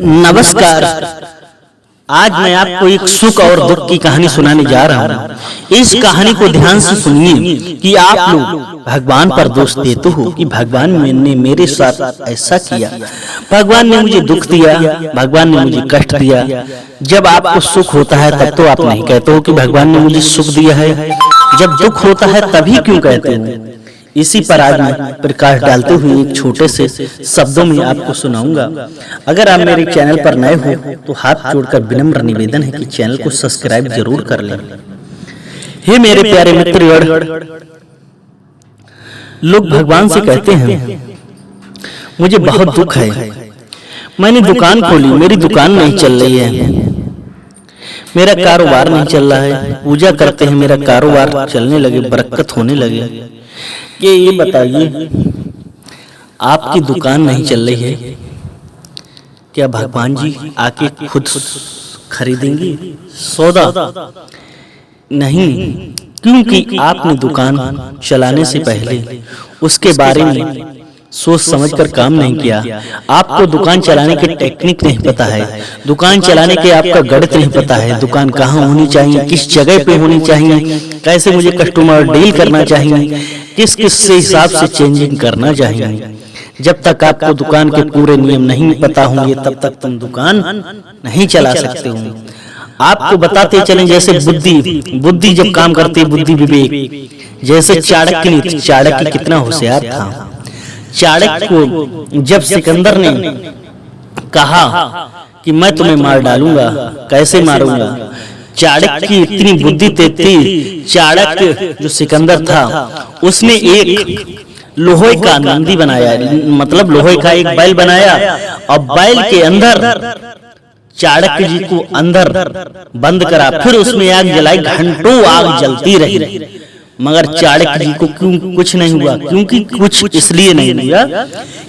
नमस्कार। आज मैं आपको एक सुख और दुख की कहानी सुनाने जा रहा हूँ। इस कहानी को ध्यान से सुनिए कि आप लोग भगवान पर दोष देते हो कि भगवान ने मेरे साथ ऐसा किया, भगवान ने मुझे दुख दिया, भगवान ने मुझे कष्ट दिया। जब आपको सुख होता है तब तो आप नहीं कहते हो कि भगवान ने मुझे सुख दिया है, जब दुख होता है तभी क्यों कहते हो? इसी पर आज मैं प्रकाश डालते हुए एक छोटे से शब्दों में आपको सुनाऊंगा। अगर आप मेरे चैनल पर नए हो तो हाथ जोड़कर विनम्र निवेदन है कि चैनल को सब्सक्राइब जरूर कर लें। हे मेरे प्यारे मित्रगण, लोग भगवान से कहते हैं मुझे बहुत दुख है, मैंने दुकान खोली, मेरी दुकान नहीं चल रही है, मेरा कारोबार नहीं चल रहा है। पूजा करते हैं, मेरा कारोबार चलने लगे, बरकत होने लगे। ये बताइए, आपकी दुकान नहीं चल रही है, क्या भगवान जी आके खुद खरीदेंगे सौदा? नहीं, क्योंकि आपने दुकान चलाने से पहले उसके बारे में सोच समझकर काम नहीं किया। आपको दुकान चलाने के टेक्निक नहीं पता है, दुकान चलाने के आपका गणित नहीं पता है, दुकान कहाँ होनी चाहिए, किस जगह पे होनी चाहिए, कैसे मुझे कस्टमर डील करना चाहिए, किस किस से हिसाब से चेंजिंग करना चाहिए। जब तक आपको दुकान के पूरे नियम नहीं पता होंगे तब तक तुम दुकान नहीं चला सकते हो। आपको बताते चलें, जैसे बुद्धि जब काम करती है, बुद्धि विवेक, जैसे चाणक्य नीति, चाणक्य कितना होशियार था। चाणक्य को जब सिकंदर ने कहा कि मैं तुम्हें मार डालूंगा, कैसे मारूंगा, चाणक्य की इतनी बुद्धि थी। चाणक्य जो सिकंदर था उसने एक लोहे का नंदी बनाया, मतलब लोहे का एक बैल बनाया, और बैल के अंदर चाणक्य जी को अंदर बंद करा, फिर उसमें आग जलाई, घंटों आग जलती रही, मगर चाणक्य जी को क्यों कुछ नहीं हुआ? क्योंकि कुछ इसलिए नहीं हुआ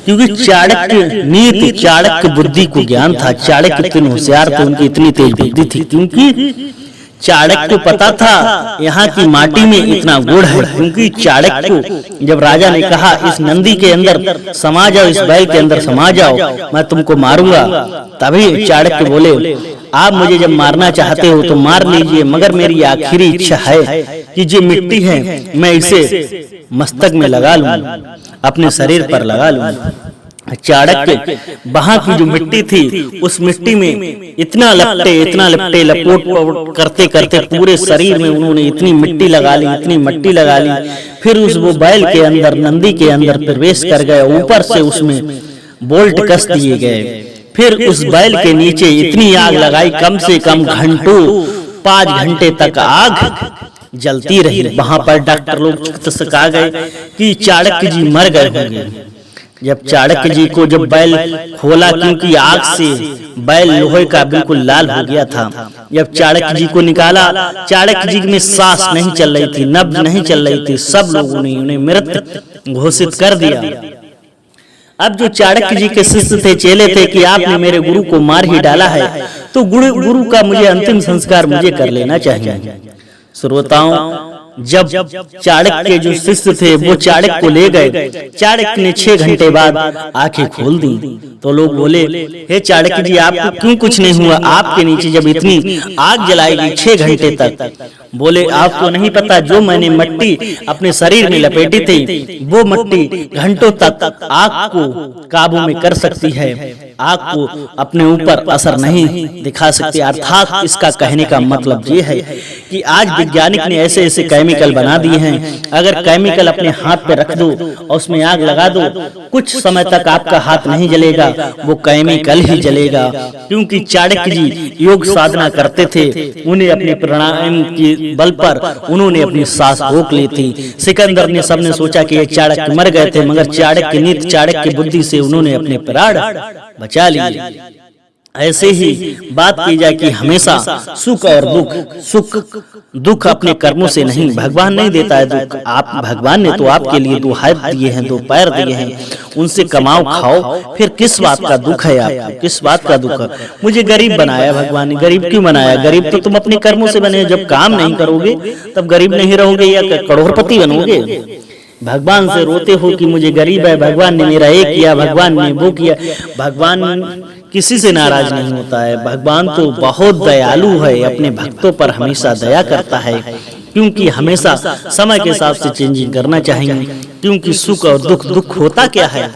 क्योंकि चाणक्य नीति, चाणक्य बुद्धि को ज्ञान था। चाणक्य इतने होशियार थे, उनकी इतनी तेज बुद्धि थी, क्योंकि चाणक्य को पता था यहाँ की माटी में इतना गुण है। क्योंकि चाणक्य को जब राजा ने कहा इस नंदी के अंदर समा जाओ, इस बैल के अंदर समा जाओ, मैं तुमको मारूंगा, तभी चाणक्य बोले आप मुझे जब मारना चाहते हो तो मार लीजिए, मगर मेरी आखिरी इच्छा है कि जो मिट्टी है मैं इसे मस्तक में लगा लूं, अपने शरीर पर लगा लूं। चाणक्य वहां की जो मिट्टी थी उस मिट्टी में इतना लपटे लपोट करते करते पूरे शरीर में उन्होंने इतनी मिट्टी लगा ली, इतनी मिट्टी लगा ली। फिर उस वो बैल के अंदर, नंदी के अंदर प्रवेश कर गए, ऊपर से उसमें बोल्ट कस दिए गए। फिर उस बैल के नीचे इतनी आग लगाई, कम से कम घंटों 5 घंटे तक आग जलती रही। वहां पर डॉक्टर लोग आ गए कि चाणक्य जी मर गए होंगे। जब चाणक्य जी को जब बैल खोला, क्योंकि आग से बैल लोहे का बिल्कुल लाल हो गया था, जब चाणक्य जी को निकाला, चाणक्य जी में सांस नहीं चल रही थी, नब्ज नहीं चल रही थी, सब लोगों ने उन्हें मृत घोषित कर दिया। अब जो चाणक्य जी के शिष्य थे, चेले थे कि आपने मेरे गुरु को मार ही डाला है, तो गुरु का मुझे अंतिम संस्कार मुझे कर लेना चाहिए। श्रोताओं, जब चाणक्य के जो शिष्य थे वो चाणक्य को ले गए, चाणक्य ने 6 घंटे बाद आंखें खोल दी, तो लोग बोले हे चाणक्य जी, आपको क्यों कुछ नहीं हुआ? आपके नीचे जब इतनी आग जलाई गई 6 घंटे तक, बोले आपको नहीं पता, जो मैंने मिट्टी अपने शरीर में लपेटी थी वो मिट्टी घंटों तक आग को काबू में कर सकती है, आग को अपने ऊपर असर नहीं दिखा सकती। अर्थात इसका कहने का मतलब ये है कि आज वैज्ञानिक ने ऐसे ऐसे केमिकल बना दिए हैं, अगर केमिकल अपने हाथ पे रख दो और उसमें आग लगा दो, कुछ समय तक आपका हाथ नहीं जलेगा, वो केमिकल ही जलेगा। क्योंकि चाणक्य जी योग साधना करते थे, उन्हें अपने प्राणायाम के बल पर उन्होंने अपनी सांस रोक ली थी। सिकंदर ने, सबने सोचा कि ये चाणक्य मर गए थे, मगर चाणक्य नीति, चाणक्य बुद्धि से उन्होंने अपने प्राण बचा लिए। ऐसे ही बात की जाए कि हमेशा सुख और दुख अपने कर्मों से नहीं, भगवान नहीं देता है दुख। आप, भगवान ने तो आपके लिए 2 हाथ दिए हैं, 2 पैर दिए हैं, उनसे कमाओ खाओ, फिर किस बात का दुख है आपको? किस बात का दुख है? मुझे गरीब बनाया भगवान ने, गरीब क्यों बनाया? गरीब तो तुम अपने कर्मों से बने, जब काम नहीं करोगे तब गरीब नहीं रहोगे या करोड़पति बनोगे। भगवान से रोते हो कि मुझे गरीब है, भगवान ने मेरा ये किया, भगवान ने वो किया। भगवान किसी से नाराज नहीं होता है। भगवान तो बहुत दयालु है, अपने भक्तों पर हमेशा दया करता है, क्योंकि हमेशा समय के हिसाब से चेंजिंग करना चाहिए। क्योंकि सुख और दुख होता क्या है,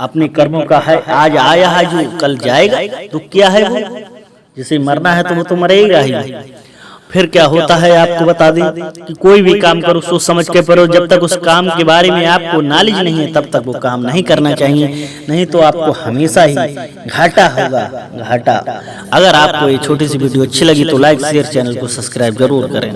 अपने कर्मों का है। आज आया है जो कल जाएगा, दुख क्या है वो, जिसे मरना है तो वो तो मरेगा ही। फिर क्या होता है आपको बता दें कि कोई भी काम करो सोच समझ के करो। जब तक उस काम के बारे में आपको नॉलेज नहीं है तब तक वो काम नहीं करना चाहिए, नहीं तो आपको हमेशा ही घाटा होगा, घाटा। अगर आपको ये छोटी सी वीडियो अच्छी लगी तो लाइक शेयर चैनल को सब्सक्राइब जरूर करें।